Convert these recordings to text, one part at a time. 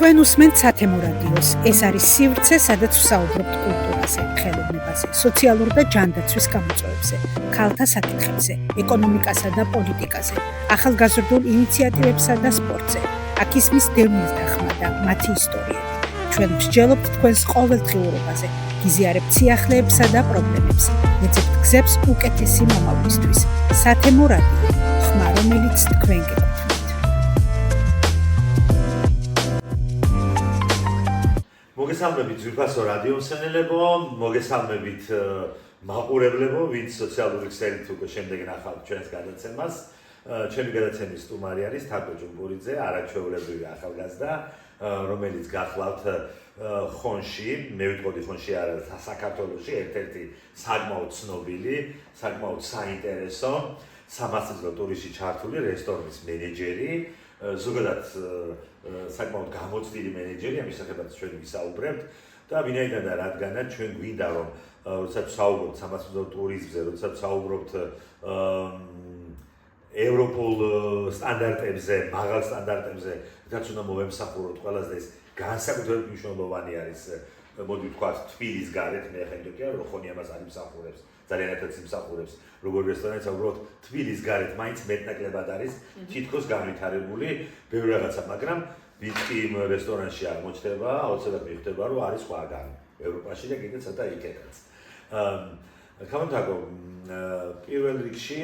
თქვენ უსმენთ სათემო რადიოს. ეს არის სივრცე, სადაც ვსაუბრობთ კულტურაზე, ხელოვნებაზე, სოციალურ და ჯანდაცვის გამოწვევებზე, ქალთა საკითხებზე, ეკონომიკასა და პოლიტიკაზე, ახალგაზრდულ ინიციატივებსა და სპორტზე. აქ ისმის დევნილთა ხმა და მათი ისტორიები. ჩვენ ვსჯელობთ თქვენს ყოველდღიურობაზე, გიზიარებთ სიახლეებსა და პრობლემებს, ეძებთ გზებს უკეთესი მომავლისთვის. სათემო რადიო, ხმა, რომელიც თქვენ გეკუთვნით. მოგესალმებით ძვირფასო რადიო მსმენელებო, მოგესალმებით მაყურებლებო, ვინც სოციალური ქსელით უკვე შემდეგ ნახავთ ჩვენს გადაცემას. ჩემი გადაცემის სტუმარი არის თაკო ჯუმბურიძე, არაჩვეულებრივი ახალგაზრდა, რომელიც გახლავთ ხონში, მე ვიტყოდი ხონში არა, საქართველოში ერთ-ერთი საკმაოდ ცნობილი, საკმაოდ საინტერესო, სამასწავლო ტურიზმში ჩართული რესტორნის მენეჯერი, ზოგადად საკმაოდ გამოცდილი მენეჯერი, ამის შესახებაც ჩვენ ვისაუბრებთ და ვინაიდან და რადგანაც ჩვენ გვინდა რომ როდესაც ვსაუბრობთ სამასწავლო ტურიზმზე, როდესაც ვსაუბრობთ ევროპულ სტანდარტებზე, მაღალ სტანდარტებზე, რაც უნდა მოვემსახუროთ ყველას და ეს განსაკუთრებით მნიშვნელოვანი არის, მოდი ვთქვათ, თბილის გარეთ, მე ახლა იმდენია რომ ხონი ამას არ იმსახურებს, ძალიან ერთად იმსახურებს, როგორც რესტორანიც, უბრალოდ თბილის გარეთ მაინც მეტნაკლებად არის თითქოს განვითარებული ბევრი რაღაცა, მაგრამ ვინც კი იმ რესტორანში აღმოჩნდება, აუცილებლად მიხვდება, რომ არის სხვაგან ევროპაში და კიდე ცოტა იქეთაც. თაკო, პირველ რიგში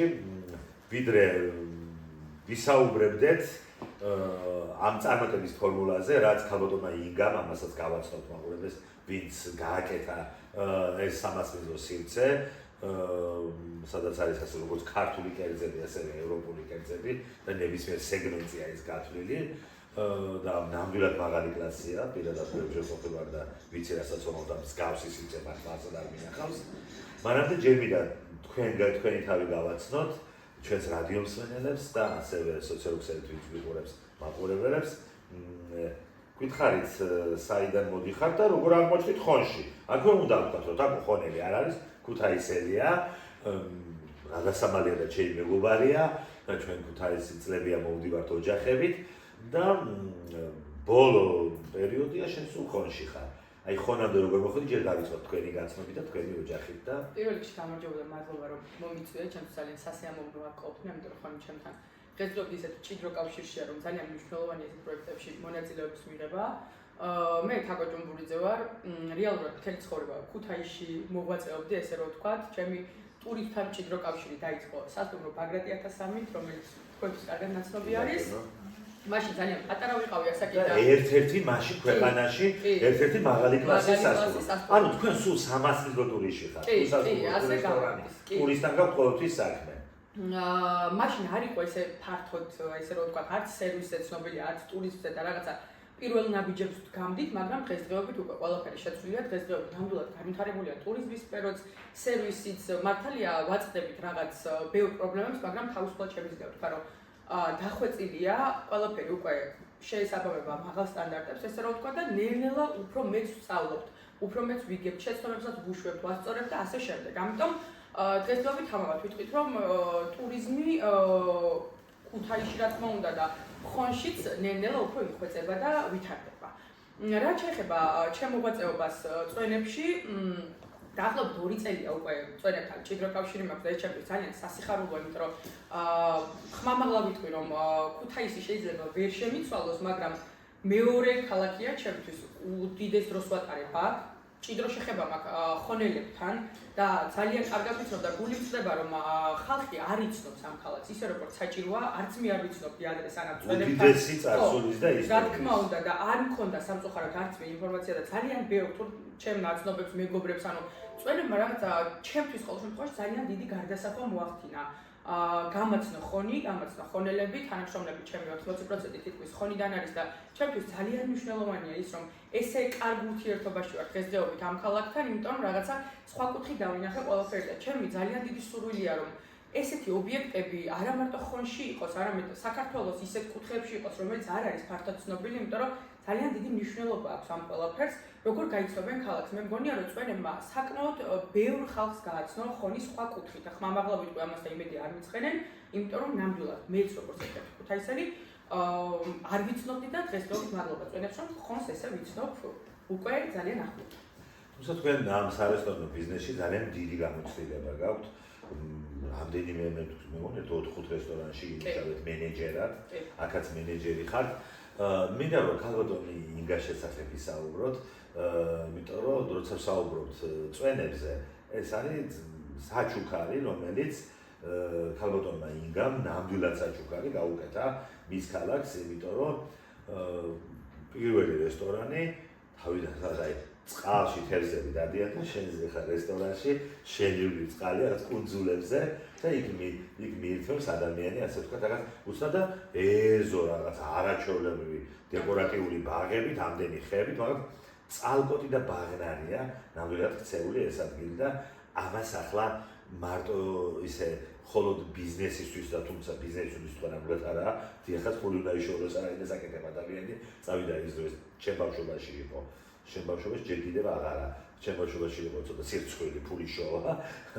ვიდრე ვისაუბრებდეთ ამ წარმატების ფორმულაზე, რაც ქალბატონმა ინგამ, ამასაც გავაცნობთ მაყურებელს, ვინც გააკეთა ეს სამასწავლო სივრცე, სადაც არის ასე როგორც ქართული კერძები, ასევე ევროპული კერძები და ნებისმიერ სეგმენტია ის გათვლილი და ნამდვილად მაღალი კლასია, პირადად ვეუბნები ვარ და ვიცი რასაც ვამბობ და მსგავსი სივრცე მართლაც არ მინახავს. მანამდე ჯერ მინდა თქვენი თავი გავაცნოთ ჩვენს რადიო მსმენელებს და ასევე სოციალურ ქსელით ვინც ვიყურებს მაყურებელებს. გითხარით, საიდან მოდიხართ და როგორ აღმოჩნდით ხონში? აქვე უნდა ვთქვათ, რომ თაკო ხონელი არ არის, ქუთაისელია, რაგასამალია და ჩემი მეგობარია და ჩვენ ქუთაისის წლებია მოვდივართ ოჯახებით და ბოლო პერიოდია შენ სულ ხონში ხარ. აი ხონამდე როგორ მოხდი, ჯერ დავიწყოთ თქვენი გაცნობით და თქვენი ოჯახით და პირველ რიგში გამარჯობა და მადლობა რომ მომიწვია, ჩემთვის ძალიან სასიამოვნოა ყოფნა, იმიტომ რომ ხონი ჩემთან დღესდღეობით ისეთ ჭიდრო კავშირშია, რომ ძალიან მნიშვნელოვანია ეს პროექტებში მონაწილეობის მიღება. მე თაკო ჯუმბურიძე ვარ, რეალურად მთელი ცხოვრება ქუთაისში მოღვაწეობდი, ესე რომ ვთქვათ, ჩემი ტურიზმთან ჭიდრო კავშირი დაიწყო სასტუმრო ბაგრატი 1003-ით, რომელიც თქვენთვის კარგად ნაცნობი არის. მაშინ ძალიან პატარა ვიყავი ასაკი და ერთ-ერთი მაშინ ქვეყანაში ერთ-ერთი მაღალი კლასის სასტუმრო. ანუ თქვენ სულ სამასწავლო ტურიზმში ხართ. კი, ასე გამოდის. ტურისტთან გაქვთ ყოველთვის საქმე. მაშინ არ იყო ესე ფართოდ, ესე რომ ვთქვათ, არც სერვისზე ცნობილი, არც ტურიზმზე და რაღაცა პირველ ნაბიჯებს გამდით, მაგრამ დღესდღეობით უკვე ყველაფერი შეცვლილია, დღესდღეობით ნამდვილად განვითარებულია ტურიზმის სფეროც, სერვისიც, მართალია ვაწყდებით რაღაც ბევრ პრობლემებს, მაგრამ თავისუფლად შემიძლია ვთქვა, რომ დახვეწილია ყველაფერი უკვე შეესაბამება მაღალ სტანდარტებს, ესე რომ ვთქვა და ნელ-ნელა უფრო მეც ვსწავლობთ, უფრო მეც ვიგებთ, შეცდომებსაც ვუშვებთ, ვასწორებთ და ასე შემდეგ. ამიტომ დღესდღეობით თამამად ვიტყვით, რომ ტურიზმი ქუთაისში რა თქმა უნდა და ხონშიც ნელ-ნელა უფრო იხვეწება და ვითარდება. რაც შეეხება ჩემ მოღვაწეობას წვენებში, დაახლოებით 2 წელია უკვე წვენებთან ჭიდრო კავშირი მაქვს და ეს ჩემთვის ძალიან სასიხარულოა, იმიტომ რომ ხმამაღლა ვიტყვი, რომ ქუთაისი შეიძლება ვერ შემიცვალოს, მაგრამ მეორე ქალაქია ჩემთვის, უდიდეს დროს ვატარებ აქ. ჭიდრო შეხება მაქვს ხონელებთან და ძალიან კარგად ვიცნობ და გული მწდება, რომ ხალხი არ იცნობს ამ ქალაქს, ისე როგორც საჭიროა, არც მე არ ვიცნობდი ადრეს ანამ წვენებთან. უდიდესი წარსულის და ის. რა თქმა უნდა და არ მქონდა სამწუხაროდ არც მე ინფორმაცია და ძალიან ბევრ თუ ჩემ ნაცნობებს, მეგობრებს, ანუ წვენებმა რაღაცა ჩემთვის ყოველ შემთხვევაში ძალიან დიდი გარდასახვა მოახდინა. გამაცნო ხონი, გამაცნო ხონელები, თანამშრომლები ჩემი 80% თითქმის ხონიდან არის და ჩემთვის ძალიან მნიშვნელოვანია ის, რომ ესე კარგ ურთიერთობაში ვარ დღესდღეობით ამ ქალაქთან, იმიტომ რომ რაღაცა სხვა კუთხით დავინახე ყველაფერი და ჩემი ძალიან დიდი სურვილია, რომ ესეთი ობიექტები არა მარტო ხონში იყოს, არამედ საქართველოს ისეთ კუთხეებში იყოს, რომელიც არ არის ფართოდ ცნობილი, იმიტომ რომ ძალიან დიდი მნიშვნელობა აქვს ამ ყველაფერს, როგორ გაიცნობენ ქალაქს. მე მგონია, რომ წვენებმა საკმაოდ ბევრ ხალხს გააცნო ხონის სხვა კუთხით. ხმამაღლა ვიტყვი ამას და იმედი არ მიცხენენ, იმიტომ რომ ნამდვილად მეც როგორც ერთ-ერთი ქუთაისელი არ ვიცნობდი და დღესდღეობით მადლობა წვენებს, რომ ხონს ესე ვიცნობ უკვე ძალიან ახლო. თუმცა თქვენ ამ სარესტორნო ბიზნესში ძალიან დიდი გამოცდილება გაქვთ. რამდენიმე მე მგონი 4-5 რესტორანში იმუშავეთ მენეჯერად, აქაც მენეჯერი ხართ. მინდა რომ ქალბატონი ინგას შესახებ ისაუბროთ, იმიტომ რომ როცა ვსაუბრობთ წვენებზე, ეს არის საჩუქარი, რომელიც ქალბატონმა ინგამ ნამდვილად საჩუქარი გაუკეთა მის ქალაქს, იმიტომ რომ პირველი რესტორანი თავიდან სადღაც წყალში თევზები დადიან და შენზე ხარ რესტორანში, შენივი წყალი რაღაც კუნძულებზე და იქ მიირთმევს ადამიანი, ასე ვთქვათ, რაღაც უცნაურად ეზო რაღაც არაჩვეულებრივი დეკორატიული ბაღებით, ამდენი ხეებით, მაგრამ წყალკოტი და ბაღნარია, ნამდვილად ქცეული ეს ადგილი და ამას ახლა მარტო ისე ხოლოდ ბიზნესისთვის და თუმცა ბიზნესისთვის თქვა ნამდვილად არა, დიახაც ფული უნდა იშოვოს არა და საკეთებ ადამიანი, წავიდა ის დროს ჩემ ბავშვობაში იყო. ჩემ ბავშვობაში ჯერ კიდევ აღარა. ჩემ ბავშვობაში იყო ცოტა სირცხვილი, ფული შოვა.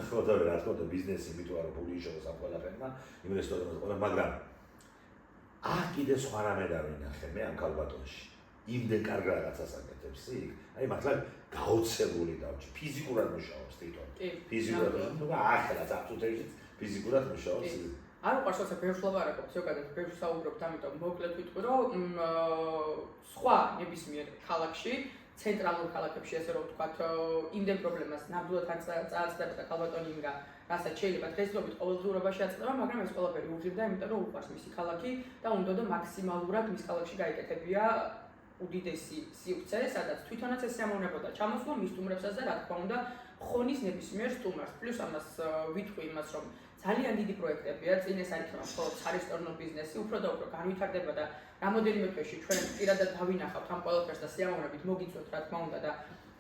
ხო და რა თქმა უნდა ბიზნესი იმიტომ რომ ფული იშოვოს ამ ყველაფერმა, იმ რესტორანზე ყოლა, მაგრამ აქ კიდე სხვა რამე დავინახე მე ამ ქალბატონში. იმდენ კარგ რაღაცას აკეთებს იქ. აი მართლა გაოცებული დავჭი. ფიზიკურად მუშაობს თვითონ. ფიზიკურად და ახლა საფუძვლებში ფიზიკურად მუშაობს. არ უყვარს როცა ბევრს ლაპარაკობ, ზოგადად ბევრს საუბრობთ, ამიტომ მოკლედ ვიტყვი, რომ სხვა ნებისმიერ ქალაქში, ცენტრალურ ქალაქებში, ასე რომ ვთქვათ, იმდენ პრობლემას ნამდვილად არ წააწყდება და ქალბატონი ინგა, რასაც შეიძლება დღესდღეობით ყოველდღიურობაში აწდება, მაგრამ ეს ყველაფერი უღირდა, იმიტომ რომ უყვარს მისი ქალაქი და უნდა და მაქსიმალურად მის ქალაქში გაიკეთებია უდიდესი სივრცე, სადაც თვითონაც ეს სიამოვნებოდა ჩამოსვლა მის სტუმრებსაც და რა თქმა უნდა ხონის ნებისმიერ სტუმარს. პლუს ამას ვიტყვი იმას, რომ ძალიან დიდი პროექტებია, წინ ეს არ იქნება მხოლოდ სარესტორნო ბიზნესი, უფრო და უფრო განვითარდება და რამოდენიმე თვეში ჩვენ პირადად დავინახავთ ამ ყველაფერს და სიამოვნებით მოგიწვევთ რა თქმა უნდა და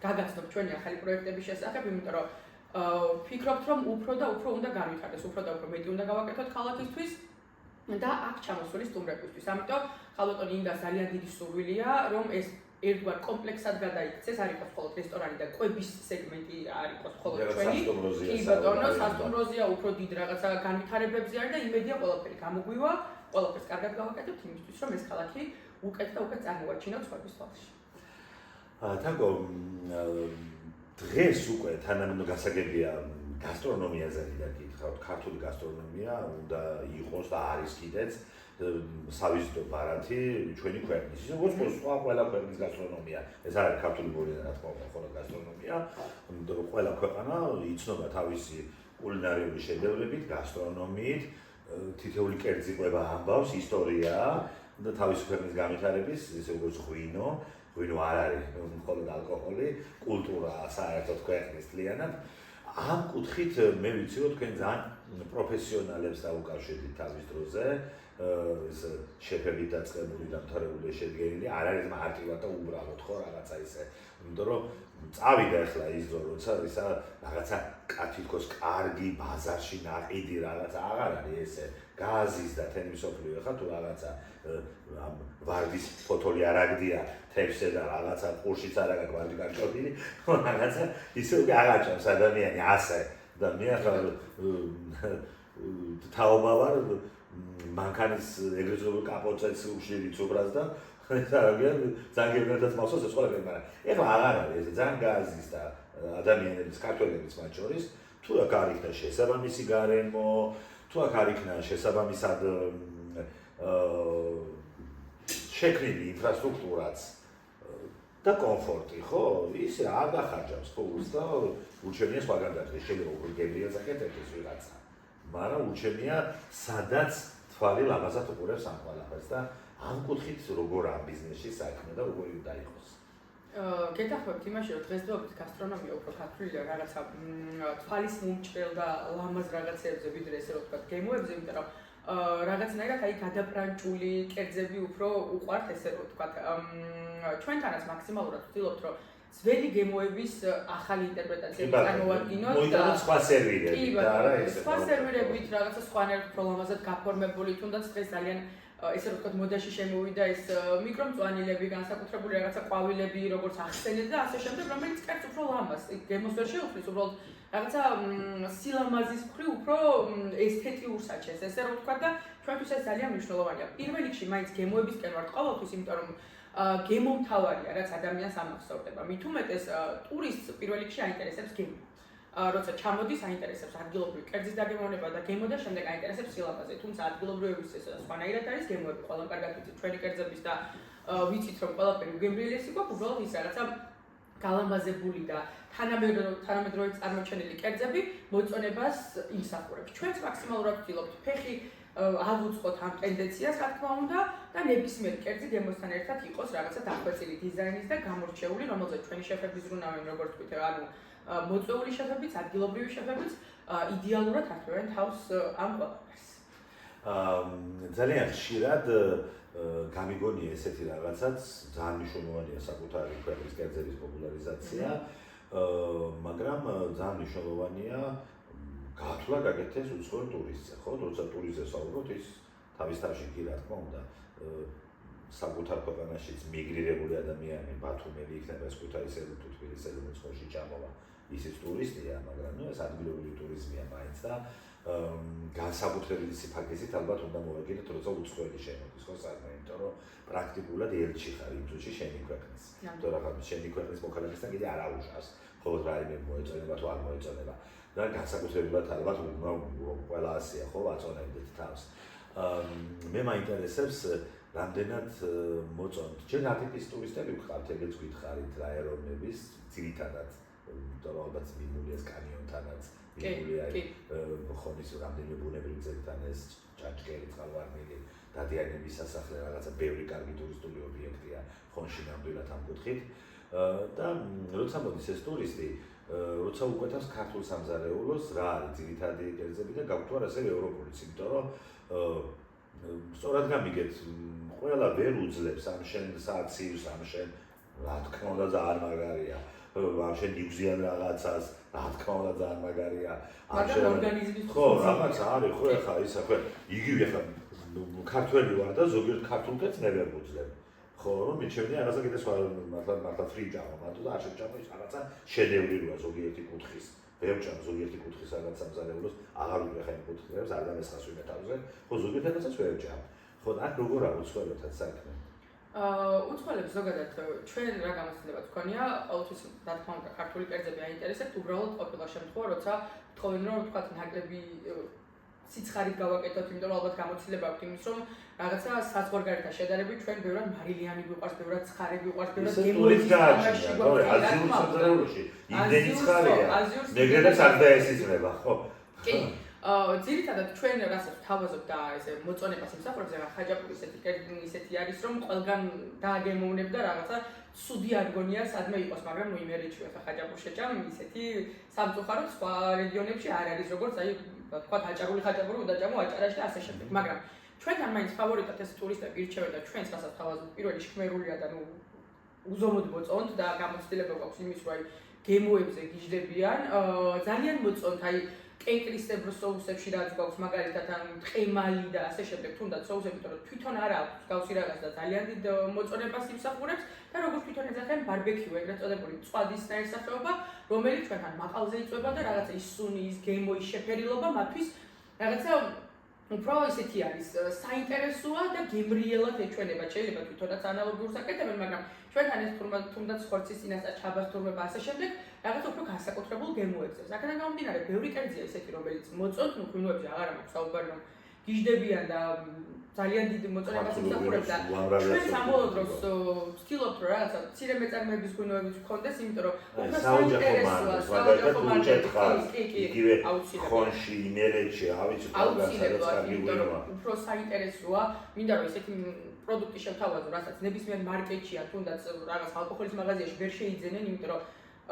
გაგაცნობთ ჩვენი ახალი პროექტების შესახებ, იმიტომ რომ ვფიქრობთ, რომ უფრო და უფრო უნდა განვითარდეს, უფრო და უფრო მეტი უნდა გავაკეთოთ ქალაქისთვის და აქ ჩამოსული სტუმრებისთვის. ამიტომ ქალბატონი ინგას ძალიან დიდი სურვილია, რომ ეს ერთგვარ კომპლექსად გადაიქცეს, არ იყოს მხოლოდ რესტორანი და კვების სეგმენტი არ იყოს მხოლოდ ჩვენი. კი ბატონო, სასტუმროზია, უფრო დიდ რაღაცა განვითარებებზე არის და იმედია ყველაფერი გამოგვივა, ყველაფერს კარგად გავაკეთებთ იმისთვის, რომ ეს ქალაქი უკეთ და უკეთ წარმოვაჩინოთ სხვების თვალში. თაკო, დღეს უკვე თანამედროვე გასაგებია გასტრონომიაზე და გითხავთ, ქართული გასტრონომია უნდა იყოს და არის კიდეც სავიზიტო ბარათი ჩვენი ქვეყნის. ისე როგორც სხვა ყველა ქვეყნის გასტრონომია. ეს არის ქართული მორი რა თქმა უნდა, ხოლო გასტრონომია, იმიტომ რომ ყველა ქვეყანა იცნობა თავისი კულინარიული შედევრებით, გასტრონომიით, თითოეული კერძი ყვება ამბავს, ისტორია და თავისი ქვეყნის განვითარების, ისე როგორც ღვინო არ არის მხოლოდ ალკოჰოლი, კულტურა საერთოდ ქვეყნის მთლიანად. ამ კუთხით მე ვიცი რომ თქვენ ძალიან პროფესიონალებს დაუკავშირდით თავის დროზე, ეს შეფებით დაწყებული და მთარებული შედგენილი, არ არის მარტივად და უბრალოდ ხო რაღაცა ისე, იმიტომ რომ წავიდა ახლა ის დრო, როცა ისა რაღაცა თითქოს კარგი ბაზარში ნაყიდი რაღაცა აღარ არის ესე, გაზის და თემის სოფლიო ხა თუ რაღაცა ამ ვარდის ფოთოლი არ აგდია თევზზე და რაღაცა ყურშიც არ აქვს ვარდი კარჭოთილი, ხო რაღაცა ისე უკვე აღაჭამს ადამიანი ასე და მე ახლა თაობა ვარ მანქანის ეგრეთ წოდებული კაპოტებს უშლიდით უბრალს და ეს არაგიან ზანგებნათაც მავსოს ეს ყველაფერი, მაგრამ ეხლა აღარ არის ეს ძალიან გაზის და ადამიანების ქართველების მათ შორის თუ აქ არ იქნა შესაბამისი გარემო, თუ აქ არ იქნა შესაბამისად შექმნილი ინფრასტრუქტურაც და კომფორტი, ხო? ისე არ გახარჯავს ფულს და ურჩევნია სხვაგან დადგეს, შეიძლება უფრო გემრიელს აკეთებდეს ვიღაცა. მაგრამ ურჩევნია სადაც თვალი ლამაზად უყურებს ამ ყველაფერს და ამ კუთხით როგორ ამ ბიზნესში საქმე და როგორ უნდა იყოს. გეთახმებთ იმაში, რომ დღესდღეობით გასტრონომია უფრო ქართულია რაღაცა თვალის მომჭრელ და ლამაზ რაღაცებზე ვიდრე ესე რომ ვთქვათ გემოებზე, იმიტომ რომ რაღაცნაირად აი გადაბრანჭული კერძები უფრო უყვართ ესე რომ ვთქვათ. ჩვენთანაც მაქსიმალურად ვცდილობთ რომ ძველი გემოების ახალი ინტერპრეტაციები წარმოვადგინოთ და სხვა სერვირებით და არა ესე. სხვა სერვირებით რაღაცა სხვანაირად უფრო ლამაზად გაფორმებული, თუნდაც დღეს ძალიან ესე რომ ვთქვათ, მოდაში შემოვიდა ეს მიკრომწვანილები, განსაკუთრებული რაღაცა ყვავილები, როგორც ახსენეთ და ასე შემდეგ, რომელიც კაც უფრო ლამაზ, გემოს ვერ შეუქმნის, უბრალოდ რაღაცა სილამაზის მხრივ უფრო ესთეტიურ საჩეს, ესე რომ ვთქვათ და ჩვენთვის ეს ძალიან მნიშვნელოვანია. პირველ რიგში მაინც გემოებისკენ ვართ ყოველთვის, იმიტომ რომ გემო მთავარია, რაც ადამიანს ამახსოვრდება. მით უმეტეს ტურისტს პირველ რიგში აინტერესებს გემო. როცა ჩამოდის, აინტერესებს ადგილობრივი კერძის დაგემოვნება და გემო და შემდეგ აინტერესებს სილამაზე. თუმცა ადგილობრივების ეს სხვანაირად არის გემოები, ყველამ კარგად ვიცით ჩვენი კერძების და ვიცით რომ ყველაფერი უგემრიელესი გვაქვს, უბრალოდ ის რაღაცა გალამაზებული და თანამედროვე წარმოჩენილი კერძები მოწონებას იმსახურებს. ჩვენც მაქსიმალურად ვცდილობთ ფეხი ავუწყოთ ამ ტენდენციას, რა თქმა უნდა, და ნებისმიერი კერძი გემოსთან ერთად იყოს რაღაცა დახვეწილი დიზაინის და გამორჩეული, რომელზეც ჩვენი შეფები ზრუნავენ, როგორც ვთქვით, ანუ მოწვეული შეფებიც, ადგილობრივი შეფებიც იდეალურად ართმევენ თავს ამ ყველაფერს. ძალიან ხშირად გამიგონია ესეთი რაღაცაც, ძალიან მნიშვნელოვანია საკუთარი ქვეყნის კერძების პოპულარიზაცია, მაგრამ ძალიან მნიშვნელოვანია გათვლა გაკეთდეს უცხოელ ტურისტზე, ხო? როცა ტურისტზე საუბრობთ, ის თავის თავში კი რა თქმა უნდა საკუთარ ქვეყანაშიც მიგრირებული ადამიანი, ბათუმელი იქნება, ქუთაისელი თუ თბილისელი მოცხოში ჩამოვა, ისიც ტურისტია, მაგრამ ეს ადგილობრივი ტურიზმია მაინც და განსაკუთრებული სიფაგიზით ალბათ უნდა მოვეკიდოთ, როცა უცხოელი შემოდის, ხო, საერთოდ, იმიტომ რომ პრაქტიკულად ელჩი ხარ იმ წუთში შენი ქვეყნის. თუ რაღაც შენი ქვეყნის მოქალაქესთან კიდე არ აუშავს, ხოლო რაიმე მოეწონება თუ არ მოეწონება. და განსაკუთრებულად ალბათ ყველა ასია, ხო, აწონებდეთ თავს. მე მაინტერესებს რამდენად მოწონთ. ჩვენ ატიკის ტურისტები ვხართ, ეგეც გითხარით რა ეროვნების, ძირითადად, იმიტომ რომ ალბათ მიმულია კანიონთანაც, მიმულია ხონის რამდენიმე ბუნებრივი ძეგლთან ეს ჭანჭკელი, წყალვარდნილი, დადიანების სასახლე, რაღაცა ბევრი კარგი ტურისტული ობიექტია ხონში ნამდვილად ამ კუთხით. და როცა მოდის ეს ტურისტი, როცა უკვეთავს ქართულ სამზარეულოს, რა არის ძირითადი კერძები და გაგვთვალ ასევე ევროპულიც, იმიტომ რომ სწორად გამიგეთ, ყველა ვერ უძლებს ამ შენ საცივს, ამ შენ რა თქმა უნდა ძალიან მაგარია, ამ შენ იგზიან რაღაცას, რა თქმა უნდა ძალიან მაგარია, ამ შენ ორგანიზმის ხო, რაღაც არის, ხო, ეხლა ისა ხო, იგივე ხა ქართველი ვარ და ზოგიერთ ქართულ კერძს მე ვერ ვუძლებ. ხო, რომ მიჩვენე რაღაცა კიდე სხვა მართლა ფრიჯამა, მარტო და არ შეჭამო ის რაღაცა შედევრი როა ზოგიერთი კუთხის. ვერ ვჭამ ზოგიერთი კუთხის რაღაც სამზარეულოს, აღარ ვიყრე ხა იმ კუთხებს, არ დამესხას ვინმე თავზე. ხო, ზოგიერთ რაღაცას ვერ ვჭამ. ხო, აქ როგორ არის უცხოელებთან საქმე? უცხოელებს ზოგადად ჩვენ რა გამოცდილებაც გქონია, ყოველთვის რა თქმა უნდა ქართული კერძები აინტერესებთ, უბრალოდ ყოფილა შემთხვევა, როცა თხოვენ რომ ვთქვათ ნაკლები სიცხარით გავაკეთოთ, იმიტომ რომ ალბათ გამოცდილება აქვს იმის, რომ რაღაცა საზღვარგარეთთან შედარებით ჩვენ ბევრად მარილიანი გვიყვარს, ბევრად ცხარე გვიყვარს, ბევრად გემოების თამაში გვაქვს. აზიურ სამზარეულოში იმდენი ცხარეა, მეგრელებს არ დაესიზმრება, ხო? კი. ძირითადად ჩვენ რასაც ვთავაზობთ და ესე მოწონებას იმსახურებს, ახლა ხაჯაპური ისეთი არის, რომ ყველგან დააგემოვნებ და რაღაცა ცუდი არ გონია სადმე იყოს, მაგრამ ნუ იმერეთში ახლა ხაჯაპურ შეჭამ ისეთი სამწუხაროდ სხვა რეგიონებში არ არის, როგორც აი თქვათ აჭარული ხაჭაპური უნდა ჭამო აჭარაში და ასე შემდეგ. მაგრამ ჩვენთან მაინც ფავორიტად ეს ტურისტები ირჩევენ და ჩვენს რასაც თავაზობთ, პირველი შქმერულია და ნუ უზომოდ მოწონთ და გამოცდილება გვაქვს იმის, რომ აი გემოებზე გიждდებიან, ძალიან მოწონთ აი კენკრისებრ соусებში რაც გვაქვს მაგალითად ან ტყემალი და ასე შემდეგ, თუნდაც соусები, იმიტომ რომ თვითონ არ აქვს გავსი რაღაც და ძალიან დიდ მოწონებას იმსახურებს და როგორც თვითონ ეძახიან ბარბეკიუ, ეგრეთ წოდებული მწვადის ნაირსახეობა, რომელიც ჩვენთან მაყალზე იწვება და რაღაცა ის სუნი, ის გემო, ის შეფერილობა მათთვის რაღაცა უფრო ისეთი არის, საინტერესოა და გემრიელად ეჩვენება, შეიძლება თვითონაც ანალოგიურს აკეთებენ, მაგრამ ჩვენთან ეს თუნდაც ხორცის წინასწარ ჩაბასტურება ასე შემდეგ, რაღაც უფრო განსაკუთრებულ გემოებს. აქედან გამომდინარე, ბევრი კერძია ისეთი, რომელიც მოწონთ, ნუ ღვინოებში აღარ მაქვს საუბარი, რომ გიждდებიან და ძალიან დიდ მოწონებას იმსახურებს და ჩვენ სამბოლოო დროს ვცდილობთ, რომ რაღაცა მცირე მეწარმეების ღვინოებიც გქონდეს, იმიტომ რომ უფრო საინტერესოა, საოჯახო მარკეტი, იგივე ხონში, იმერეთში, ავიცი, უფრო საინტერესოა, მინდა რომ ესეთი პროდუქტი შევთავაზო, რასაც ნებისმიერ მარკეტშია, თუნდაც რაღაც ალკოჰოლის მაღაზიაში ვერ შეიძენენ, იმიტომ რომ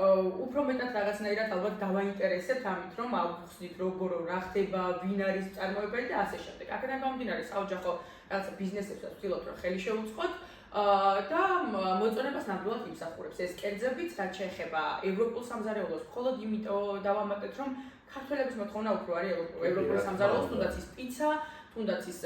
უფრო მეტად რაღაცნაირად ალბათ დავაინტერესებთ ამით, რომ აღვხსნით როგორ რა ხდება, ვინ არის მწარმოებელი და ასე შემდეგ. აქედან გამომდინარე, საოჯახო რაღაცა ბიზნესებსაც ვცდილობთ, რომ ხელი შევუწყოთ და მოწონებას ნამდვილად იმსახურებს. ეს კერძებიც, რაც შეეხება ევროპულ სამზარეულოს, მხოლოდ იმიტომ დავამატეთ, რომ ქართველების მოთხოვნა უფრო არის ევროპულ სამზარეულოს, თუნდაც ის პიცა, თუნდაც ის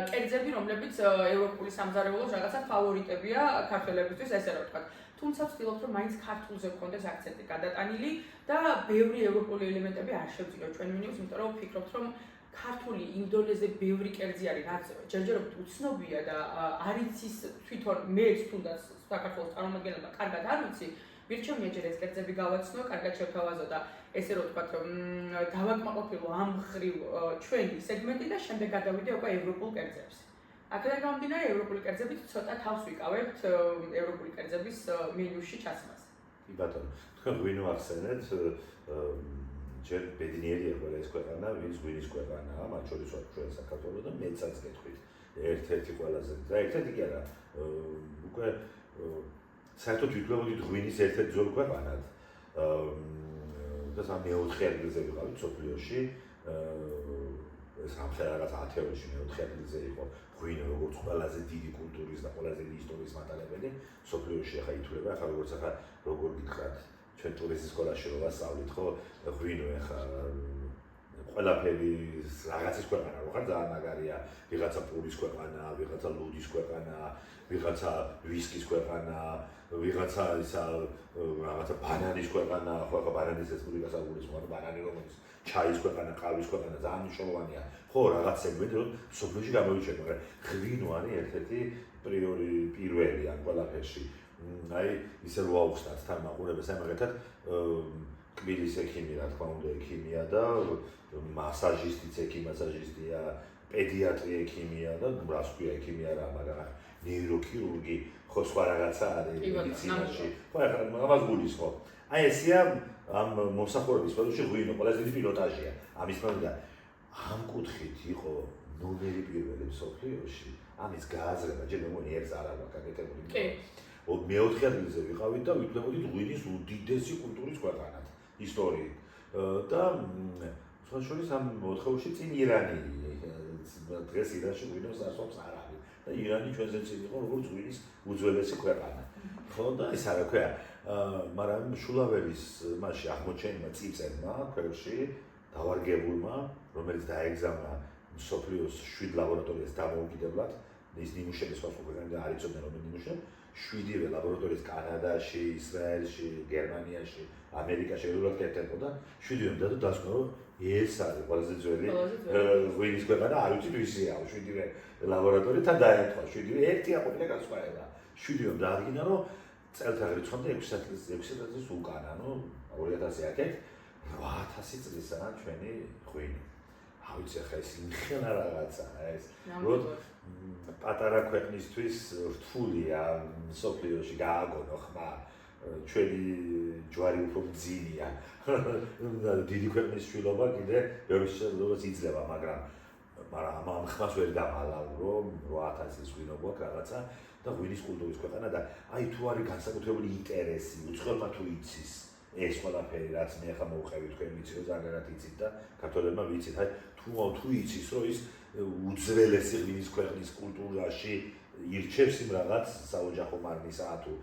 კერძები, რომლებიც ევროპული სამზარეულოს რაღაცა ფავორიტებია ქართველებისთვის, ესე რომ ვთქვათ. თუმცა ვცდილობთ, რომ მაინც ქართულზე გქონდეს აქცენტი გადატანილი და ბევრი ევროპული ელემენტები არ შევძლიოთ ჩვენ მინიმუმს, იმიტომ რომ ვფიქრობთ, რომ ქართული იმ დონეზე ბევრი კერძი არის, რაც ჯერჯერობით უცნობია და არ იცის თვითონ მეც თუნდაც საქართველოს წარმომადგენელმა კარგად არ ვიცი, მირჩევნია ჯერ ეს კერძები გავაცნო, კარგად შევთავაზო და ესე რომ ვთქვათ, დავაკმაყოფილო ამ ხრივ ჩვენი სეგმენტი და შემდეგ გადავიდე უკვე ევროპულ კერძებს. აქედან გამომდინარე, ევროპული კერძებით ცოტა თავს ვიკავებთ ევროპული კერძების მენიუში ჩასმას. კი ბატონო, თქვენ ღვინო ახსენეთ, ჯერ ბედნიერია ყველა ეს ქვეყანა, ვინც ღვინის ქვეყანაა, მათ შორის ვართ ჩვენ საქართველო და მეცაც გეტყვით. ერთ-ერთი ყველაზე და ერთ-ერთი კი არა, უკვე საერთოდ ვიკვებოდით ღვინის ერთ-ერთ ძველ ქვეყანად. და მეოთხე ადგილზე ვიყავით მსოფლიოში. ეს ამხელა რაღაც ათეულში მეოთხე ადგილზე იყო ღვინო როგორც ყველაზე დიდი კულტურის და ყველაზე დიდი ისტორიის მატარებელი მსოფლიოში. ახლა ითვლება, ახლა როგორც ახლა როგორ გითხრათ, ჩვენ ტურიზმის სკოლაში რო ვასწავლით, ხო, ღვინო ახლა ყველაფერი რაღაცის ქვეყანა რო ხარ, ძალიან მაგარია, ვიღაცა პურის ქვეყანა, ვიღაცა ლუდის ქვეყანა, ვიღაცა ვისკის ქვეყანა, ვიღაცა ისა რაღაცა ბანანის ქვეყანა, ხო, ახლა ბანანის რესპუბლიკას აგულისხმობ, ბანანი რომელიც ჩაის ქვეყანა, ყავის ქვეყანა, ძალიან მნიშვნელოვანია. ხო, რაღაც სეგმენტი რომ სოფლიოში გამოიჩენო, მაგრამ ღვინო არის ერთ-ერთი პირველი ამ ყველაფერში. აი, ისე რო აუხსნათ თან მაყურებელს, აი მაგალითად, კბილის ექიმი, რა თქმა უნდა, ექიმია და მასაჟისტიც მასაჟისტია, პედიატრი ექიმია და რას ქვია ექიმია რა, მაგრამ ნეიროქირურგი, ხო, სხვა რაღაცა არის მედიცინაში. ხო, ახლა ამას გულისხმობ. აი ესეა ამ მომსახურების სფეროში ღვინო, ყველაზე დიდი პილოტაჟია. ამის თქმა ამ კუთხით იყო ნომერი პირველი მსოფლიოში, ამის გააზრება ჯერ მეგონი ერთს არ აქვს გაკეთებული. კი. მეოთხე ადგილზე ვიყავით და ვიკვდებოდით ღვინის უდიდესი კულტურის ქვეყანად ისტორიით. და სხვა შორის ამ მოთხეულში წინ ირანი, დღეს ირანში ღვინოს ასვამს არ არის. და ირანი ჩვენზე წინ იყო როგორც ღვინის უძველესი ქვეყანა. ხო და ეს არა ქვია, მაგრამ შულაველის მასში აღმოჩენილმა წიწებმა ქვევრში დავარგებულმა, რომელიც დაეგზავნა მსოფლიოს 7 ლაბორატორიას დამოუკიდებლად, ის ნიმუშების სხვა ქვეყნებიდან არ იცოდნენ რომელი ნიმუშები, 7-ვე ლაბორატორიის კანადაში, ისრაელში, გერმანიაში, ამერიკაში ერთად კეთებოდა, 7-ვე და დასკვნა რომ ეს არის ყველაზე ძველი ღვინის ქვეყანა, არ ვიცით ვისია, 7-ვე ლაბორატორია თან დაერთვა, 7-ვე ერთი აყოფილა განსხვავება. 7-ვე დაადგინა რომ წელთა რიცხვამდე 6 წლის უკან, ანუ 2000 აქეთ 8000 წლისაა ჩვენი ღვინო. არ ვიცი ახლა ეს იმხელა რაღაცაა ეს. რომ პატარა ქვეყნისთვის რთულია მსოფლიოში გააგონო ხმა, ჩვენი ჯვარი უფრო მძიმეა. დიდი ქვეყნის შვილობა კიდე ბევრი შესაძლებლობას იძლევა, მაგრამ ამ ხმას ვერ დამალავ, რომ 8000 წლის ღვინო გვაქვს რაღაცა და ღვინის კულტურის ქვეყანა და აი თუ არის განსაკუთრებული ინტერესი, უცხოელმა თუ იცის ეს ყველაფერი, რაც მე ახლა მოვყევი, თქვენ ვიცით, რომ ზაგარად იცით და ქართველებმა ვიცით, აი თუ იცის, რომ ის უძველესი ღვინის ქვეყნის კულტურაში ირჩევს იმ რაღაც საოჯახო მარნისა თუ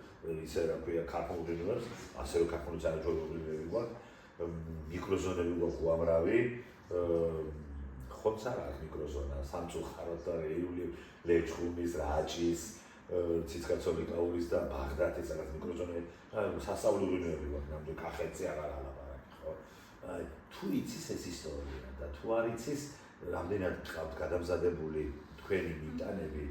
ისე რა ქვია ქართულ ღვინოებს, ასევე ქართული წარმოშობილები გვაქვს, მიკროზონები გვაქვს უამრავი, ხოც არ აქვს მიკროზონა, სამწუხაროდ და ლეჩხუმის, რაჭის, ციცქაცოლი კაურის და ბაღდათის რაღაც მიკროზონები, სასწავლო ღვინოები გვაქვს, ნამდვილ კახეთზე აღარ ალაპარაკი, ხო? აი, თუ იცის ეს ისტორია და თუ არ იცის, რამდენად გყავთ გადამზადებული თქვენი მიტანები,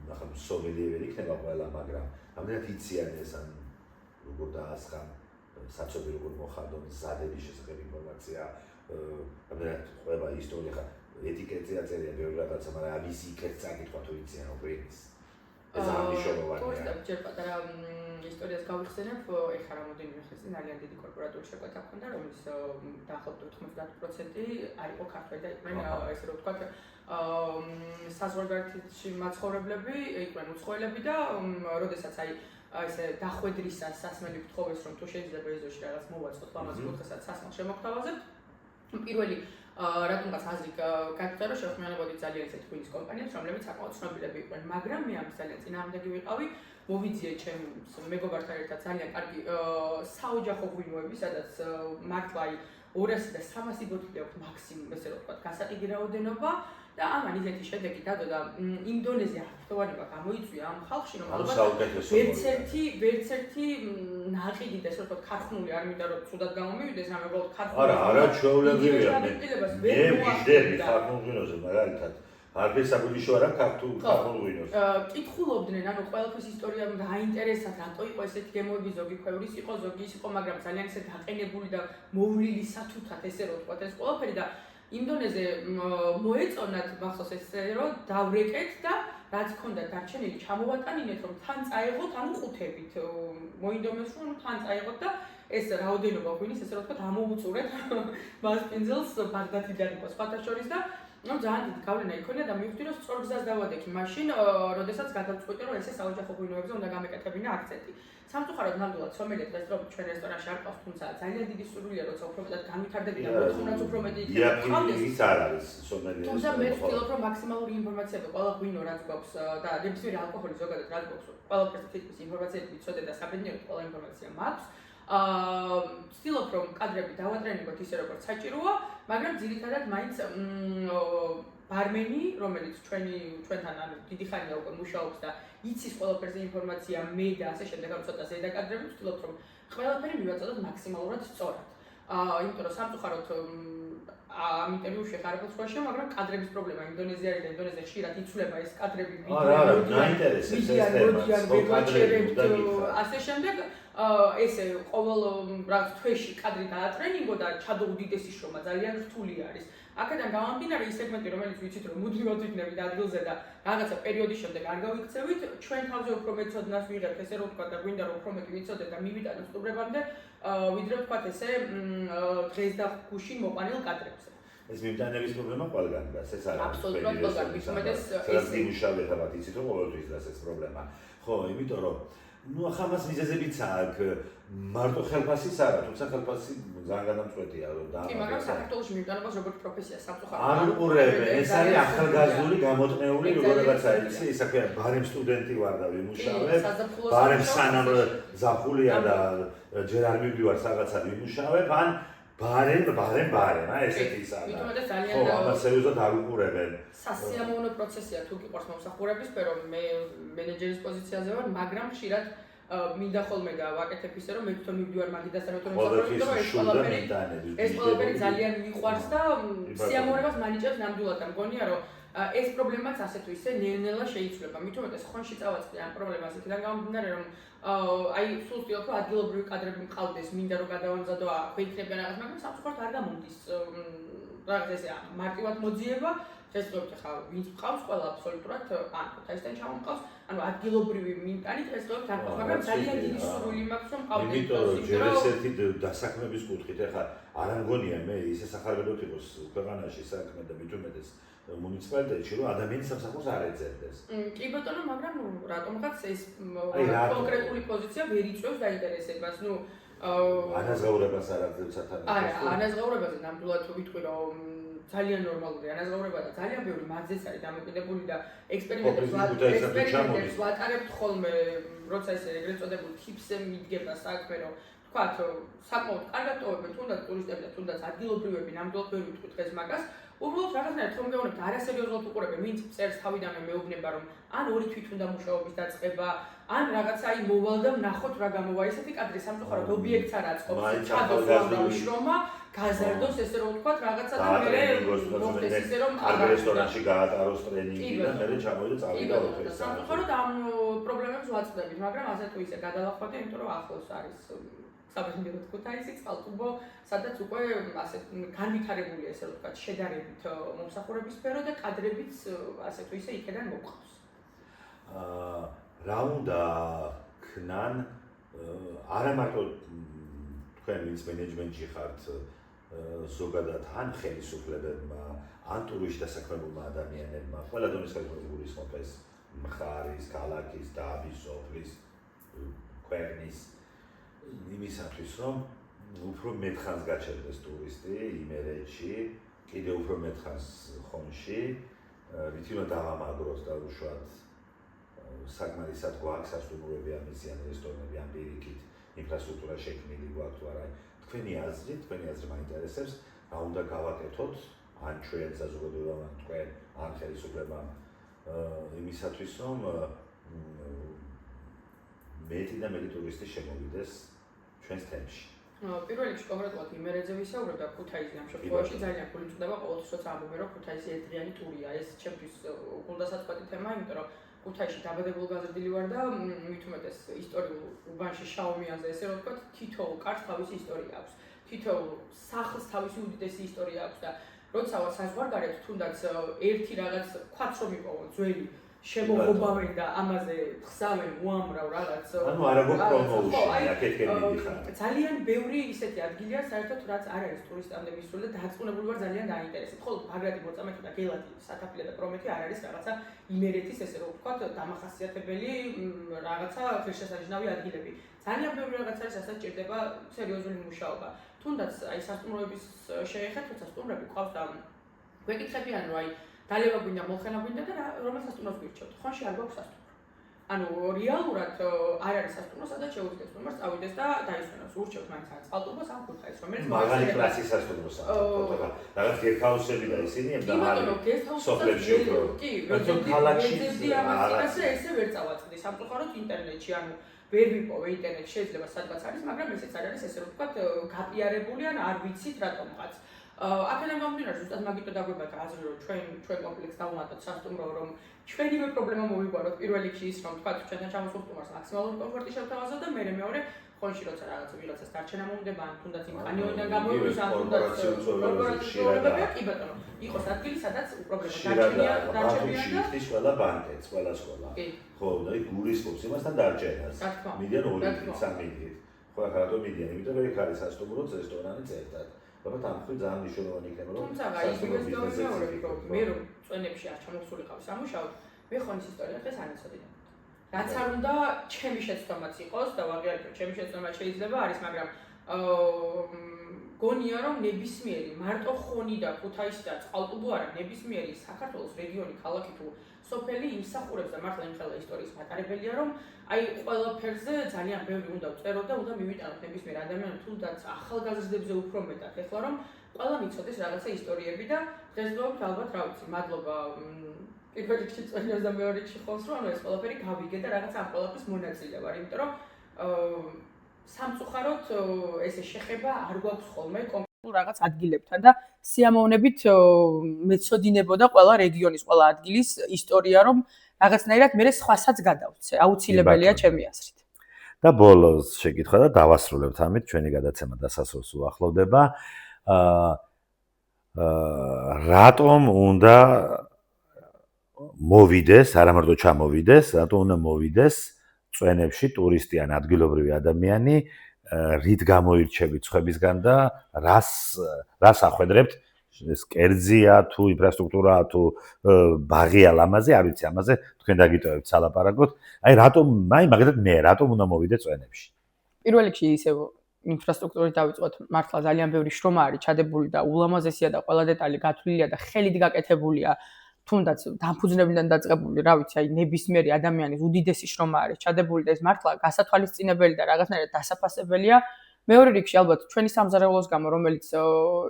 ახლა სომელიე იქნება ყველა, მაგრამ რამდენად იციან ეს ან როგორ დაასხან საწოდი როგორ მოხადონ ზადების შესახებ ინფორმაცია, რამდენად ყვება ისტორია, ხა ეტიკეტზე აწერია ბევრი რაღაცა, მაგრამ ამის იქეთ წაკითხვა თუ იციან ღვინის. ეს არ მნიშვნელოვანია. ტურისტებს ჯერ პატარა ისტორიას გავიხსენებ, ეხლა რამოდენიმე ხნის წინ ძალიან დიდი კორპორატული შეკვეთა ჰქონდა, რომელიც დაახლოებით 90% არ იყო ქართველი და იყვნენ ესე რომ ვთქვათ, საზღვარგარეთში მაცხოვრებლები, იყვნენ უცხოელები და როდესაც აი ესე დახვედრისას სასმელი გთხოვეს, რომ თუ შეიძლება ეს ძოში რაღაც მოვაწყოთ ლამაზ კუთხესაც სასმელ შემოგთავაზებთ, პირველი რატომღაც აზრი გაგვიწა, რომ შევხმიანებოდით ძალიან ისეთ ღვინის კომპანიებს, რომლებიც საკმაოდ ცნობილები იყვნენ, მაგრამ მე ამის ძალიან წინააღმდეგი ვიყავი, მოვიძიე ჩემს მეგობართან ერთად ძალიან კარგი საოჯახო ღვინოები, სადაც მართლა 200 და 300 ბოთლი აქვს მაქსიმუმ, ესე რომ ვთქვათ, გასაყიდი რაოდენობა და ამან ისეთი შედეგი დადო და ინდონეზია აქტოვანება გამოიწვია ამ ხალხში, რომ ვერც ერთი ნაყიდი და ესე რომ ვთქვათ, ქარხნული არ მინდა რომ ცუდად გამომივიდეს, მაგრამ უბრალოდ ქარხნული. არა, ჩვეულებრივია. მე ვიждები ქარხნულ ღვინოზე, მაგალითად არაფერს საფუძვლიში არ აქვს ქართულ ღვინოს. კითხულობდნენ, ანუ ყველაფრის ისტორია დაინტერესათ, რატო იყო ესეთი გემოები, ზოგი ქვევრის იყო, ზოგი ის იყო, მაგრამ ძალიან ისე გაყენებული და მოვლილი სათუთად ესე რომ ვთქვათ ეს ყველაფერი და ინდონეზე მოეწონათ მახსოვს ესე რომ დავრეკეთ და რაც ჰქონდათ დარჩენილი ჩამოვატანინეთ რომ თან წაეღოთ, ანუ ყუთებით მოინდომეს რომ თან წაეღოთ და ეს რაოდენობა ღვინის ესე რომ ვთქვათ ამოუწურეთ მასპინძელს ბაღდათიდან იყო სხვათა შორის და ну ძალიან დიდი გავლენა იქონია და მივხვდი რომ სწორ გზას დავადექი მაშინ, როდესაც გადავწყვიტე რომ ესე საოჯახო ღვინოებზე უნდა გამეკეთებინა აქცენტი. სამწუხაროდ ნამდვილად სომელი დღესდღეობით ჩვენ რესტორანში არ ყავს, თუმცა ძალიან დიდი სურვილია როცა უფრო მეტად განვითარდები და მოთხოვნაც უფრო მეტი იქნება. ის არ არის სომელი. თუმცა მე ვცდილობ რომ მაქსიმალური ინფორმაციები ყველა ღვინო რაც გვაქვს და ნებისმიერი ალკოჰოლი ზოგადად რაც გვაქვს, ყველაფერზე თითქმის ინფორმაციები ვიცოდე და საბედნიეროდ ყველა ინფორმაცია მაქვს. ვცდილობ რომ კადრები დავატრენინგოთ ისე როგორც საჭიროა, მაგრამ ძირითადად მაინც ბარმენი, რომელიც ჩვენთან ანუ დიდი ხანია უკვე მუშაობს და იცის ყველაფერზე ინფორმაცია, მე და ასე შემდეგ ამ ცოტა ზედა კადრები ვცდილობ რომ ყველაფერი მივაწოდოთ მაქსიმალურად სწორად. იმიტომ რომ სამწუხაროდ ამ ინტერვიუში ხარებულ სხვაშია, მაგრამ კადრების პრობლემა ინდონეზიაში და ინდონეზია ხშირად იცვლება ეს კადრები დაინტერესებს ეს თემა. ასე შემდეგ ესე ყოველ რაღაც თვეში კადრი დაატრენინგო და ჩადო უდიდესი შრომა ძალიან რთული არის. აქედან გამომდინარე ის სეგმენტი, რომელიც ვიცით რომ მუდმივად ვიქნებით ადგილზე და რაღაცა პერიოდის შემდეგ არ გავიქცევით, ჩვენ თავზე უფრო მეცოდნას ვიღებთ, ესე რომ ვთქვათ და გვინდა რომ უფრო მეტი ვიცოდეთ და მივიტანოთ სტუმრებამდე, ვიდრე ვთქვათ ესე დღეს და გუშინ მოყვანილ კადრებზე. ეს მიმტანების პრობლემა ყველგან დგას, ეს არის აბსოლუტურად ყველგან, მithumetes ეს იმუშავეთ აბათ იცით რომ ყოველთვის დგას ეს პრობლემა. ხო, იმიტომ რომ ну ახამას მიზეზებიც აქვს მარტო ხელფასის არა, თუმცა ხელფასი ძალიან განამწყვეტია რომ და კი, მაგრამ საქართველოში მიმტანებას როგორც პროფესია სამწუხაროდ არ უყურებენ, ეს არის ახალგაზრდული გამოტნეული როგორღაცა იცი, ის აქ ბარემ სტუდენტი ვარ და ვიმუშავებ, ბარემ სანამ ზაფხულია და ჯერ არ მივდივარ რაღაცა ვიმუშავებ, ან ბარემ, ესეთი ის არის. მithumetes ძალიან ხო, ამას სერიოზულად არ უყურებენ. სასიამოვნო პროცესია თუ გიყვარს მომსახურების სფერო, მე მენეჯერის პოზიციაზე ვარ, მაგრამ ხშირად მინდა ხოლმე და ვაკეთებ ისე რომ მე თვითონ მივდივარ მაგიდას და რატომ ეს ყველაფერი ძალიან მიყვარს და სიამოვნებას მანიჭებს ნამდვილად და მგონია რომ ეს პრობლემაც ასე თუ ისე ნელ-ნელა შეიცვლება. მithumetes ხონში წავაწყდი ამ პრობლემას იქიდან გამომდინარე რომ აი სულ ვთქვი რომ ადგილობრივი კადრები მყავდეს, მინდა რომ გადავამზადო, აქვე იქნებიან რაღაც, მაგრამ სამწუხაროდ არ გამომდის რაღაც ესე მარტივად მოძიება. დღესდღეობით ხა ვინც მყავს, ყველა აბსოლუტურად ან ქუთაისიდან ჩამომყავს, ანუ ადგილობრივი მიმტანი დღესდღეობით არ მყავს, მაგრამ ძალიან დიდი სურვილი მაქვს რომ მყავდეს. იმიტომ რომ ჯერ ესეთი დასაქმების კუთხით ეხლა არ ამგონია მე ისე სახარებოდ იყოს ქვეყანაში საქმე და მithumetes მუნიციპალიტეტში რომ ადამიანის სამსახურს არ ეძებდეს. კი ბატონო, მაგრამ რატომღაც ეს კონკრეტული პოზიცია ვერ იწვევს დაინტერესებას. ნუ ანაზღაურებას არ აძლევს სათავეში. არა, ანაზღაურებაზე ნამდვილად ვიტყვი რომ ძალიან ნორმალური ანაზღაურება და ძალიან ბევრი მადზეც არის დამოკიდებული და ექსპერიმენტებს ვატარებთ ხოლმე, როცა ესე ეგრეთ წოდებულ ტიპზე მიდგება საქმე, რომ თქვათ საკმაოდ კარგად ტოვებენ თუნდაც ტურისტები და თუნდაც ადგილობრივები, ნამდვილად ვერ ვიტყვი დღეს მაგას. უბრალოდ რაღაცნაირად რომ გეუბნებთ არასერიოზულად უყურებენ, ვინც წერს თავიდანვე მეუბნება რომ ან ორი თვითუნდა მუშაობის დაწყება, ან რაღაცა აი მოვალ და ვნახოთ რა გამოვა ესეთი კადრი სამწუხაროდ ობიექტს არ აწყობს, ჩადოს შრომა, გაზარდოს ესე რომ ვთქვათ რაღაცა და მე მოხდეს ისე რომ არ რესტორანში გაატაროს ტრენინგი და მე ჩამოვიდა წავიდა ოფისში. სამწუხაროდ ამ პრობლემებს ვაწყდებით, მაგრამ ასე თუ ისე გადავახვალე, იმიტომ რომ ახლოს არის საბედნიეროდ ქუთაისი, წყალტუბო, სადაც უკვე ასე განვითარებულია ესე რომ ვთქვათ შედარებით მომსახურების სფერო და კადრებიც ასე თუ ისე იქიდან მოყავს. რა უნდა ქნან არა მარტო თქვენ ვინც მენეჯმენტში ხართ ზოგადად ან ხელისუფლებებმა, ან ტურისტ დასაქმებულმა ადამიანებმა, ყველა დონის ხელისუფლების მოფეს მხარის, ქალაქის, დაბის, სოფლის, ქვეყნის იმისათვის, რომ უფრო მეტხანს გაჩერდეს ტურისტი იმერეთში, კიდევ უფრო მეტხანს ხონში, ვითი რომ დავამაგროთ და უშუალოდ საკმარისად გვაქვს სასტუმროები, ამისიან რესტორნები, ამ პირიქით ინფრასტრუქტურა შექმნილი გვაქვს თუ არა. თქვენი აზრი მაინტერესებს, რა უნდა გავაკეთოთ, ან ჩვენ საზოგადოებამ, ან თქვენ, ან ხელისუფლებამ იმისათვის, რომ მეტი და მეტი ტურისტი შემოვიდეს ჩვენს თემში. პირველ რიგში კონკრეტულად იმერეძე ვისაუბრებ და ქუთაისი ამ შემთხვევაში ძალიან გული წდება ყოველთვის როცა ამბობენ რომ ქუთაისი ერთდღიანი ტურია. ეს ჩემთვის გულდასაწყვეტი თემაა, იმიტომ რომ ქუთაისში დაბადებული გაზრდილი ვარ და მით უმეტეს ისტორიულ უბანში შაუმიანზე ესე რომ ვთქვათ, თითოეულ კარს თავისი ისტორია აქვს. თითოეულ სახლს თავისი უდიდესი ისტორია აქვს და როცა საზღვარგარეთ თუნდაც ერთი რაღაც ქვაც რომ იპოვონ ძველი შემოღობავენ და ამაზე ხსავენ უამრავ რაღაც ანუ არა პრომოუშენი აკეთებენ მიდიხარ. ძალიან ბევრი ისეთი ადგილია საერთოდ რაც არ არის ტურისტამდე მისული და დაწუნებული ვარ ძალიან დაინტერესებით. ხოლო ბაგრატი მოწამეთი და გელათი, სათაფლია და პრომეთი არ არის რაღაცა იმერეთის ესე რომ ვთქვათ დამახასიათებელი რაღაცა ღირსშესანიშნავი ადგილები. ძალიან ბევრი რაღაც არის, რასაც ჭირდება სერიოზული მუშაობა. თუნდაც აი სასტუმროების შეეხეთ, როცა სტუმრები ყავს და გვეკითხებიან რომ აი დალევა გვინდა, მოხენა გვინდა და რომელ სასტუმროს გვირჩევთ? ხონში არ გვაქვს სასტუმრო. ანუ რეალურად არ არის სასტუმრო, სადაც შეუძლიათ სტუმარს წავიდეს და დაისვენოს. ურჩევთ მაინც ან წყალტუბოს, ან ქუთაისს, რომელიც მაგალი კლასის სასტუმროა. რაღაც გესტჰაუსები და ისინი და სოფლებში უფრო. კი, ვეძებდი ამას და ესე ვერ წავაწყდი. სამწუხაროდ ინტერნეტში, ანუ ვერ ვიპოვე ინტერნეტში, შეიძლება სადღაც არის, მაგრამ ესეც არ არის ესე რომ ვთქვათ გაპიარებული ან არ ვიცით რატომღაც. აქედან გამომდინარე, ზუსტად მაგითო დაგვებადა აზრი, რომ ჩვენ კომპლექსს დავუმატოთ სასტუმრო, რომ ჩვენივე პრობლემა მოვიგვაროთ პირველ რიგში ის, რომ თქვათ ჩვენთან ჩამოსულ სტუმარს მაქსიმალური კომფორტი შევთავაზოთ და მეორე ხონში როცა ვიღაცას დარჩენა მომდება, ან თუნდაც იმ კანიონიდან გამოივლის, ან თუნდაც კორპორაციულ კი ბატონო, იყოს ადგილი, სადაც უპრობლემო დარჩენია და ის ყველა ბანკეთს, ყველა სკოლა. ხო, და გულისხმობს იმასთან დარჩენას. მიდიან 2 დღით, 3 დღით. ხო, ახლა რატომ მიდიან? იმიტომ რომ იქ არის სასტუმროც, რესტორანიც ერთად. ალბათ ამ ხრი ძალიან მნიშვნელოვანი იქნება, რომ თუმცა იგივეს დავიმეორებ, რომ მე რომ წვენებში არ ჩამოსულიყავ სამუშაოდ, მე ხონის ისტორია დღეს არ იცოდინებოდი. რაც არ უნდა ჩემი შეცდომაც იყოს და ვაღიარებ, ჩემი შეცდომა შეიძლება არის, მაგრამ გონია რომ ნებისმიერი მარტო ხონი და ქუთაისი და წყალტუბო არა, ნებისმიერი საქართველოს რეგიონი, ქალაქი თუ სოფელი იმსახურებს და მართლა იმხელა ისტორიის მატარებელია, რომ აი ყველაფერზე ძალიან ბევრი უნდა ვწეროთ და უნდა მივიტანოთ ნებისმიერ ადამიანს, თუნდაც ახალგაზრდებზე უფრო მეტად, ეხლა რომ ყველა მიცოდეს რაღაცა ისტორიები და დღესდღეობით ალბათ რა ვიცი, მადლობა პირველ რიგში წვენებას და მეორე რიგში ხოს, რომ ეს ყველაფერი გავიგე და რაღაც ამ ყველაფრის მონაწილე ვარ, იმიტომ რომ სამწუხაროდ ესე შეხება არ გვაქვს ხოლმე კონკრეტულ რაღაც ადგილებთან და სიამოვნებით მეცოდინებოდა ყველა რეგიონის, ყველა ადგილის ისტორია, რომ რაღაცნაირად მე სხვასაც გადავცე, აუცილებელია ჩემი აზრით. და ბოლოს შეკითხვა და დავასრულებთ ამით, ჩვენი გადაცემა დასასრულს უახლოვდება. რატომ უნდა მოვიდეს, არა მარტო ჩამოვიდეს, რატომ უნდა მოვიდეს წვენებში ტურისტი ან ადგილობრივი ადამიანი, რით გამოირჩევით სხვებისგან და რას ახვედრებთ? ეს კერძია თუ ინფრასტრუქტურაა თუ ბაღია ლამაზი, არ ვიცი, ამაზე თქვენ დაგიტოვებთ სალაპარაკოთ. აი მაგალითად მე რატომ უნდა მოვიდე წვენებში? პირველ რიგში ისევ ინფრასტრუქტურით დავიწყოთ, მართლა ძალიან ბევრი შრომა არის ჩადებული და ულამაზესია და ყველა დეტალი გათვლილია და ხელით გაკეთებულია. თუნდაც დამფუძნებლიდან დაწყებული, რა ვიცი, აი ნებისმიერი ადამიანის უდიდესი შრომა არის ჩადებული და ეს მართლა გასათვალისწინებელი და რაღაცნაირად დასაფასებელია. მეორე რიგში ალბათ ჩვენი სამზარეულოს გამო, რომელიც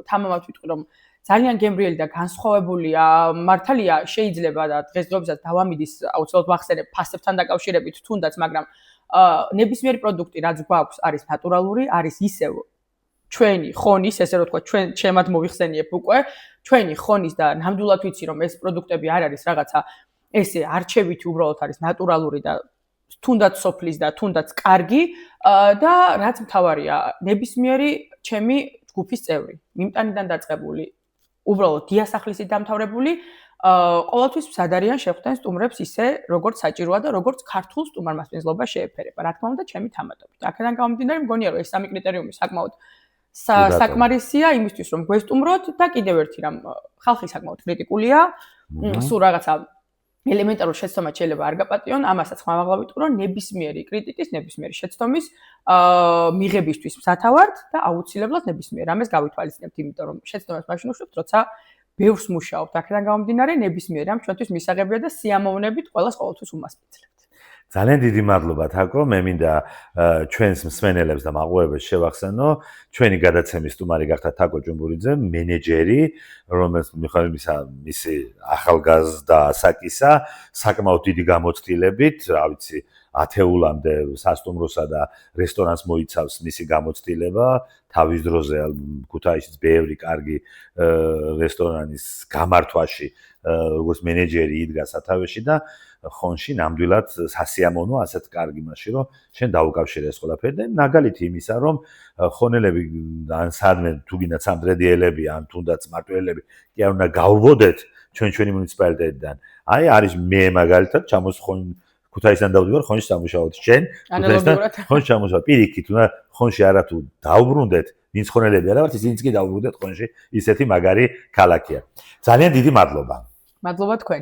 თამამად ვიტყვი, რომ ძალიან გემრიელი და განსხვავებულია, მართალია შეიძლება და დღესდღეობისას დავამიდის აუცილებლად ვახსენებ ფასებთან დაკავშირებით თუნდაც, მაგრამ ნებისმიერი პროდუქტი რაც გვაქვს არის ნატურალური, არის ისევ ჩვენი ხონის, ესე რომ ვთქვა, ჩემად მოვიხსენიებ უკვე, ჩვენი ხონის და ნამდვილად ვიცი, რომ ეს პროდუქტები არ არის რაღაცა ესე არჩევითი, უბრალოდ არის ნატურალური და თუნდაც სოფლის და თუნდაც კარგი და რაც მთავარია, ნებისმიერი ჩემი ჯგუფის წევრი, მიმტანიდან დაწყებული, უბრალოდ დიასახლისით დამთავრებული, ყოველთვის მზად არიან შეხვდნენ სტუმრებს ისე, როგორც საჭიროა და როგორც ქართულ სტუმარმასპინძლობა შეეფერება. რა თქმა უნდა, ჩემი თამატობით. აქედან გამომდინარე, მგონია, რომ ეს სამი კრიტერიუმი საკმაოდ საკმარისია იმისთვის, რომ გვესტუმროთ და კიდევ ერთი რამ, ხალხი საკმაოდ კრიტიკულია, სულ რაღაცა ელემენტარულ შეცდომად შეიძლება არ გაპატიონ, ამასაც ხმამაღლა ვიტყვი, რომ ნებისმიერი კრიტიკის, ნებისმიერი შეცდომის მიღებისთვის მზათავართ და აუცილებლად ნებისმიერ რამეს გავითვალისწინებთ, იმიტომ რომ შეცდომას მაშინ უშვებთ, როცა ბევრს მუშაობთ. აქედან გამომდინარე, ნებისმიერ რამ ჩვენთვის მისაღებია და სიამოვნებით ყველას ყოველთვის უმასპინძლებთ. ძალიან დიდი მადლობა თაკო, მე მინდა ჩვენს მსმენელებს და მაყურებელს შევახსენო, ჩვენი გადაცემის სტუმარი გახდა თაკო ჭუმბურიძე, მენეჯერი, რომელიც მიხაილისა მისი ახალგაზრდა ასაკისა, საკმაოდ დიდი გამოცდილებით, რა ვიცი, 10-ამდე სასტუმროსა და რესტორანს მოიცავს მისი გამოცდილება, თავის დროზე ქუთაისის ბევრი კარგი რესტორანის გამართვაში, როგორც მენეჯერი იდგა სათავეში და ხონში ნამდვილად სასიამოვნო ასეთ კარგი მაშინ რომ შენ დაუკავშირე ეს ყველაფერი და მაგალითი იმისა რომ ხონელები ან სადმე თუ გინდათ სამდრედიელები ან თუნდაც მარტოელები კი არ უნდა გავბოდეთ ჩვენი მუნიციპალიტეტიდან აი არის მე მაგალითად ჩამოსხონ ქუთაისიდან დავდივარ ხონში სამუშაოდ შენ ქუთაისიდან ხონში ჩამოსვარ პირიქით უნდა ხონში არათუ დავბრუნდეთ ვინც ხონელები არა ვართ ისინიც კი დავბრუნდეთ ხონში ისეთი მაგარი ქალაქია ძალიან დიდი მადლობა მადლობა თქვენ